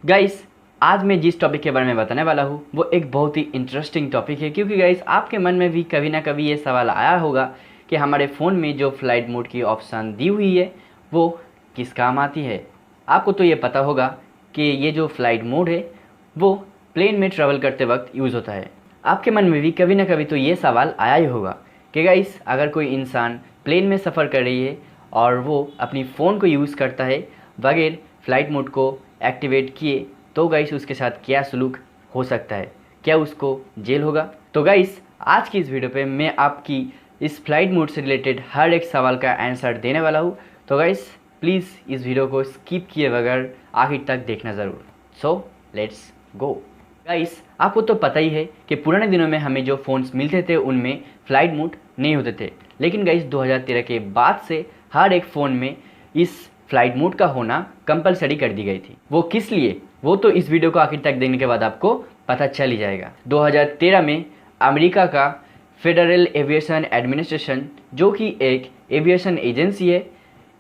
Guys, आज मैं जिस टॉपिक के बारे में बताने वाला हूँ वो एक बहुत ही इंटरेस्टिंग टॉपिक है, क्योंकि गाइस आपके मन में भी कभी ना कभी ये सवाल आया होगा कि हमारे फ़ोन में जो फ्लाइट मोड की ऑप्शन दी हुई है वो किस काम आती है। आपको तो ये पता होगा कि ये जो फ्लाइट मोड है वो प्लेन में ट्रैवल करते वक्त यूज़ होता है। आपके मन में भी कभी ना कभी तो ये सवाल आया ही होगा कि गाइस अगर कोई इंसान प्लेन में सफ़र कर रही है और वो अपनी फ़ोन को यूज़ करता है बगैर फ्लाइट मोड को एक्टिवेट किए, तो गाइस उसके साथ क्या सलूक हो सकता है, क्या उसको जेल होगा। तो गाइस आज की इस वीडियो पे मैं आपकी इस फ्लाइट मोड से रिलेटेड हर एक सवाल का आंसर देने वाला हूँ। तो गाइस प्लीज़ इस वीडियो को स्किप किए बगैर आखिर तक देखना ज़रूर। So let's go. गाइस आपको तो पता ही है कि पुराने दिनों में हमें जो फ़ोन्स मिलते थे उनमें फ़्लाइट मोड नहीं होते थे, लेकिन गाइस 2013 के बाद से हर एक फ़ोन में इस फ्लाइट मोड का होना कंपलसरी कर दी गई थी। वो किस लिए, वो तो इस वीडियो को आखिर तक देखने के बाद आपको पता चल ही जाएगा। 2013 में अमेरिका का फेडरल एविएशन एडमिनिस्ट्रेशन, जो कि एक एविएशन एजेंसी है,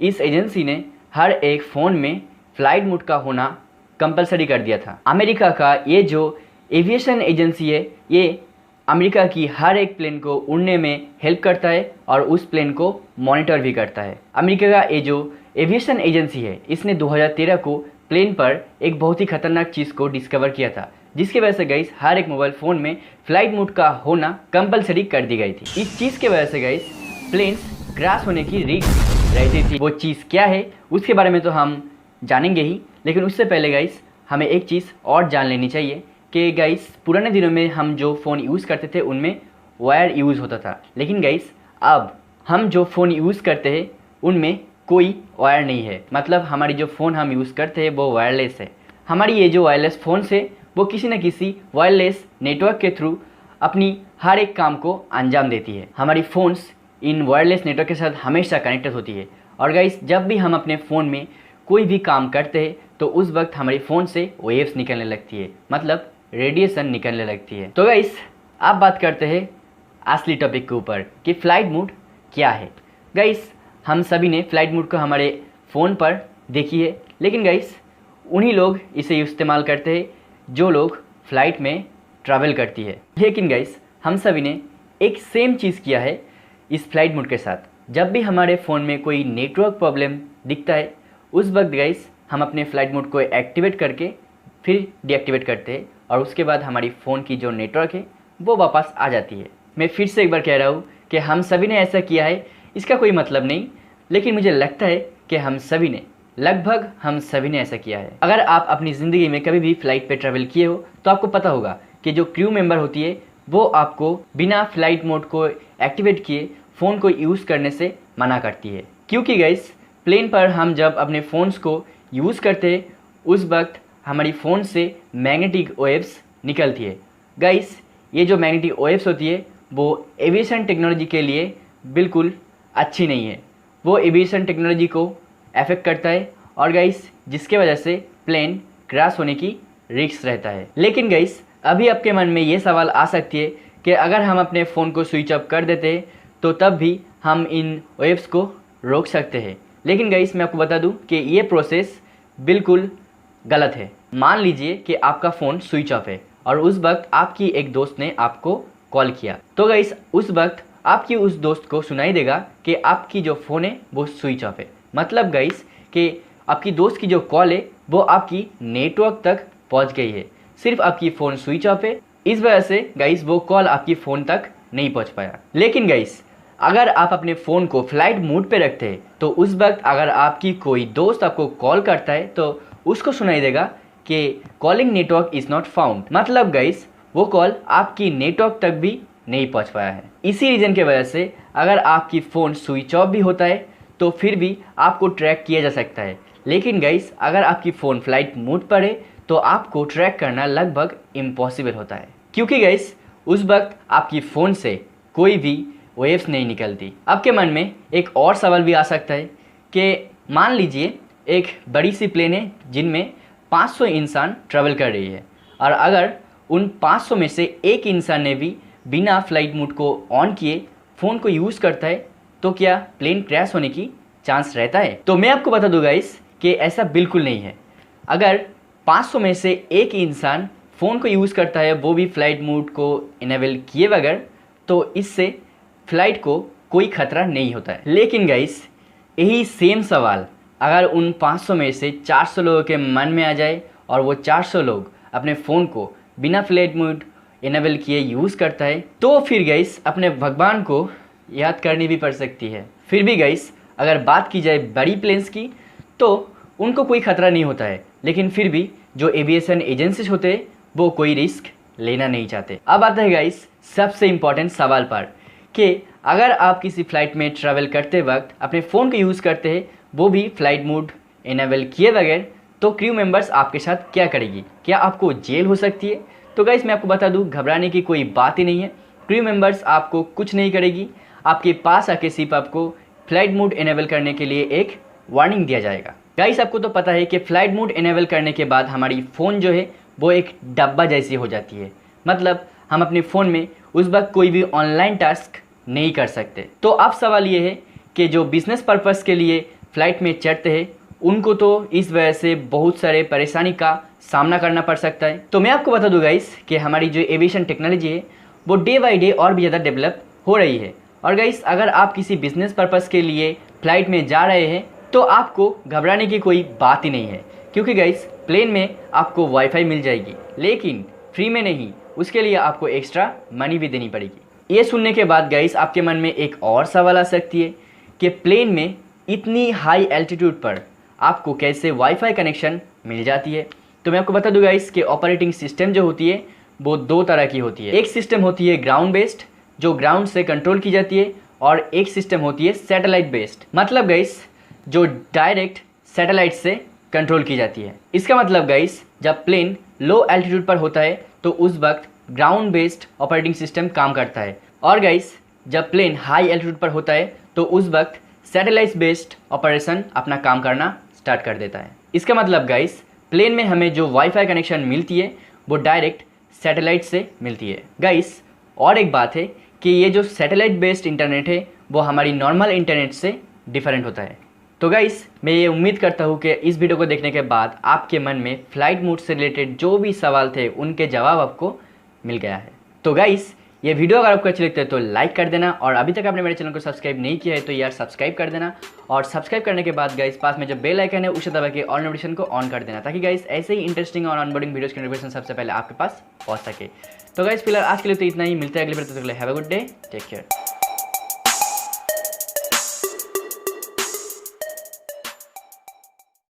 इस एजेंसी ने हर एक फ़ोन में फ़्लाइट मोड का होना कंपलसरी कर दिया था। अमेरिका का ये जो एविएशन एजेंसी है ये अमेरिका की हर एक प्लेन को उड़ने में हेल्प करता है और उस प्लेन को मॉनिटर भी करता है। अमेरिका का ये जो एविएशन एजेंसी है इसने 2013 को प्लेन पर एक बहुत ही खतरनाक चीज़ को डिस्कवर किया था, जिसकी वजह से गाइस हर एक मोबाइल फ़ोन में फ़्लाइट मोड का होना कंपलसरी कर दी गई थी। इस चीज़ के वजह से गाइस प्लेन्स क्रैश होने की रिस्क रहती थी। वो चीज़ क्या है उसके बारे में तो हम जानेंगे ही, लेकिन उससे पहले गाइस हमें एक चीज़ और जान लेनी चाहिए कि गाइस पुराने दिनों में हम जो फ़ोन यूज़ करते थे उनमें वायर यूज़ होता था, लेकिन गाइस अब हम जो फ़ोन यूज़ करते हैं उनमें कोई वायर नहीं है। मतलब हमारी जो फ़ोन हम यूज़ करते हैं वो वायरलेस है। हमारी ये जो वायरलेस फ़ोन है वो किसी न किसी वायरलेस नेटवर्क के थ्रू अपनी हर एक काम को अंजाम देती है। हमारी फ़ोन्स इन वायरलेस नेटवर्क के साथ हमेशा कनेक्टेड होती है और गाइस जब भी हम अपने फ़ोन में कोई भी काम करते हैं तो उस वक्त हमारी फ़ोन से वेव्स निकलने लगती है, मतलब रेडिएशन निकलने लगती है। तो गाइस अब बात करते हैं असली टॉपिक के ऊपर कि फ़्लाइट मोड क्या है। गाइस हम सभी ने फ़्लाइट मोड को हमारे फ़ोन पर देखी है, लेकिन गाइस उन्हीं लोग इसे इस्तेमाल करते हैं जो लोग फ़्लाइट में ट्रैवल करती है। लेकिन गाइस हम सभी ने एक सेम चीज़ किया है इस फ्लाइट मोड के साथ। जब भी हमारे फ़ोन में कोई नेटवर्क प्रॉब्लम दिखता है उस वक्त गाइस हम अपने फ़्लाइट मोड को एक्टिवेट करके फिर डीएक्टिवेट करते हैं और उसके बाद हमारी फ़ोन की जो नेटवर्क है वो वापस आ जाती है। मैं फिर से एक बार कह रहा हूँ कि हम सभी ने ऐसा किया है, इसका कोई मतलब नहीं, लेकिन मुझे लगता है कि हम सभी ने, लगभग हम सभी ने ऐसा किया है। अगर आप अपनी ज़िंदगी में कभी भी फ़्लाइट पे ट्रैवल किए हो तो आपको पता होगा कि जो क्रू मेंबर होती है वो आपको बिना फ़्लाइट मोड को एक्टिवेट किए फ़ोन को यूज़ करने से मना करती है, क्योंकि गाइस प्लेन पर हम जब अपने फ़ोन्स को यूज़ करते हैं उस वक्त हमारी फ़ोन से मैग्नेटिक वेव्स निकलती है। गाइस ये जो मैग्नेटिक वेव्स होती है वो एविएशन टेक्नोलॉजी के लिए बिल्कुल अच्छी नहीं है। वो एविएशन टेक्नोलॉजी को अफेक्ट करता है और गाइस जिसके वजह से प्लेन क्रैश होने की रिस्क रहता है। लेकिन गाइस अभी आपके मन में ये सवाल आ सकती है कि अगर हम अपने फ़ोन को स्विच ऑफ कर देते हैं तो तब भी हम इन वेव्स को रोक सकते हैं। लेकिन गाइस मैं आपको बता दूं कि ये प्रोसेस बिल्कुल गलत है। मान लीजिए कि आपका फ़ोन स्विच ऑफ है और उस वक्त आपकी एक दोस्त ने आपको कॉल किया, तो गाइस उस वक्त आपकी उस दोस्त को सुनाई देगा कि आपकी जो फ़ोन है वो स्विच ऑफ है। मतलब गाइस कि आपकी दोस्त की जो कॉल है वो आपकी नेटवर्क तक पहुंच गई है, सिर्फ आपकी फ़ोन स्विच ऑफ है, इस वजह से गाइस वो कॉल आपकी फ़ोन तक नहीं पहुंच पाया। लेकिन गाइस अगर आप अपने फ़ोन को फ्लाइट मोड पे रखते हैं तो उस वक्त अगर आपकी कोई दोस्त आपको कॉल करता है तो उसको सुनाई देगा कि calling network is not found. मतलब गाइस वो कॉल आपकी नेटवर्क तक भी नहीं पहुंच पाया है। इसी रीज़न की वजह से अगर आपकी फ़ोन स्विच ऑफ भी होता है तो फिर भी आपको ट्रैक किया जा सकता है, लेकिन गाइस अगर आपकी फ़ोन फ्लाइट मोड पर है तो आपको ट्रैक करना लगभग इम्पॉसिबल होता है, क्योंकि गाइस उस वक्त आपकी फ़ोन से कोई भी वेव्स नहीं निकलती। आपके मन में एक और सवाल भी आ सकता है कि मान लीजिए एक बड़ी सी प्लेन है जिनमें 500 इंसान ट्रैवल कर रही है और अगर उन 500 में से एक इंसान ने भी बिना फ्लाइट मोड को ऑन किए फ़ोन को यूज़ करता है तो क्या प्लेन क्रैश होने की चांस रहता है? तो मैं आपको बता दूँ गाइस कि ऐसा बिल्कुल नहीं है। अगर 500 में से एक इंसान फ़ोन को यूज़ करता है, वो भी फ़्लाइट मोड को इनेबल किए बगैर, तो इससे फ़्लाइट को कोई ख़तरा नहीं होता है। लेकिन गाइस, यही सेम सवाल अगर उन 500 में से 400 लोगों के मन में आ जाए और वो 400 लोग अपने फ़ोन को बिना फ़्लाइट मोड इनेबल किए यूज़ करता है, तो फिर गाइस अपने भगवान को याद करनी भी पड़ सकती है। फिर भी गाइस, अगर बात की जाए बड़ी प्लेन्स की, तो उनको कोई ख़तरा नहीं होता है, लेकिन फिर भी जो एविएशन एजेंसीज होते हैं वो कोई रिस्क लेना नहीं चाहते। अब आता है गाइस सबसे इम्पॉर्टेंट सवाल पर कि अगर आप किसी फ़्लाइट में ट्रैवल करते वक्त अपने फ़ोन को यूज़ करते हैं, वो भी फ़्लाइट मोड इनेबल किए बगैर, तो क्रू मेंबर्स आपके साथ क्या करेगी? क्या आपको जेल हो सकती है? तो गाइस मैं आपको बता दूं, घबराने की कोई बात ही नहीं है। क्रू मेंबर्स आपको कुछ नहीं करेगी। आपके पास आके सिर्फ आपको फ़्लाइट मोड इनेबल करने के लिए एक वार्निंग दिया जाएगा। गाइस आपको तो पता है कि फ़्लाइट मोड इनेबल करने के बाद हमारी फ़ोन जो है वो एक डब्बा जैसी हो जाती है। मतलब हम अपने फ़ोन में उस वक्त कोई भी ऑनलाइन टास्क नहीं कर सकते। तो अब सवाल ये है कि जो बिज़नेस पर्पज़ के लिए फ़्लाइट में चढ़ते हैं, उनको तो इस वजह से बहुत सारे परेशानी का सामना करना पड़ सकता है। तो मैं आपको बता दूँ गाइस कि हमारी जो एविएशन टेक्नोलॉजी है वो डे बाई डे और भी ज़्यादा डेवलप हो रही है। और गाइस, अगर आप किसी बिज़नेस पर्पज़ के लिए फ़्लाइट में जा रहे हैं, तो आपको घबराने की कोई बात ही नहीं है, क्योंकि गाइस प्लेन में आपको वाईफाई मिल जाएगी, लेकिन फ्री में नहीं, उसके लिए आपको एक्स्ट्रा मनी भी देनी पड़ेगी। ये सुनने के बाद गाइस आपके मन में एक और सवाल आ सकती है कि प्लेन में इतनी हाई एल्टीट्यूड पर आपको कैसे वाईफाई कनेक्शन मिल जाती है। तो मैं आपको बता दूं गाइस कि ऑपरेटिंग सिस्टम जो होती है वो दो तरह की होती है। एक सिस्टम होती है ग्राउंड बेस्ड, जो ग्राउंड से कंट्रोल की जाती है, और एक सिस्टम होती है सैटेलाइट बेस्ड, मतलब गाइस जो डायरेक्ट सैटेलाइट से कंट्रोल की जाती है। इसका मतलब गाइस, जब प्लेन लो एल्टीट्यूड पर होता है तो उस वक्त ग्राउंड बेस्ड ऑपरेटिंग सिस्टम काम करता है, और गाइस जब प्लेन हाई एल्टीट्यूड पर होता है तो उस वक्त सैटेलाइट बेस्ड ऑपरेशन अपना काम करना स्टार्ट कर देता है। इसका मतलब गाइस, प्लेन में हमें जो वाईफाई कनेक्शन मिलती है वो डायरेक्ट सैटेलाइट से मिलती है। गाइस और एक बात है कि ये जो सैटेलाइट बेस्ड इंटरनेट है वो हमारी नॉर्मल इंटरनेट से डिफरेंट होता है। तो गाइस मैं ये उम्मीद करता हूँ कि इस वीडियो को देखने के बाद आपके मन में फ़्लाइट मोड से रिलेटेड जो भी सवाल थे उनके जवाब आपको मिल गया है। तो गाइस ये वीडियो अगर आपको अच्छी लगती है तो लाइक कर देना, और अभी तक आपने मेरे चैनल को सब्सक्राइब नहीं किया है तो यार सब्सक्राइब कर देना, और सब्सक्राइब करने के बाद गाइस पास में जो बेल आइकन है उसे दबा के ऑल नोटिफिकेशन को ऑन कर देना, ताकि गाइस ऐसे ही इंटरेस्टिंग और ऑनबोर्डिंग वीडियोस की नोटिफिकेशन सबसे पहले आपके पास पहुंच सके। तो गाइस फिलहाल आज के लिए तो इतना ही, मिलते हैं अगले वीडियो में। Have a good day, take care.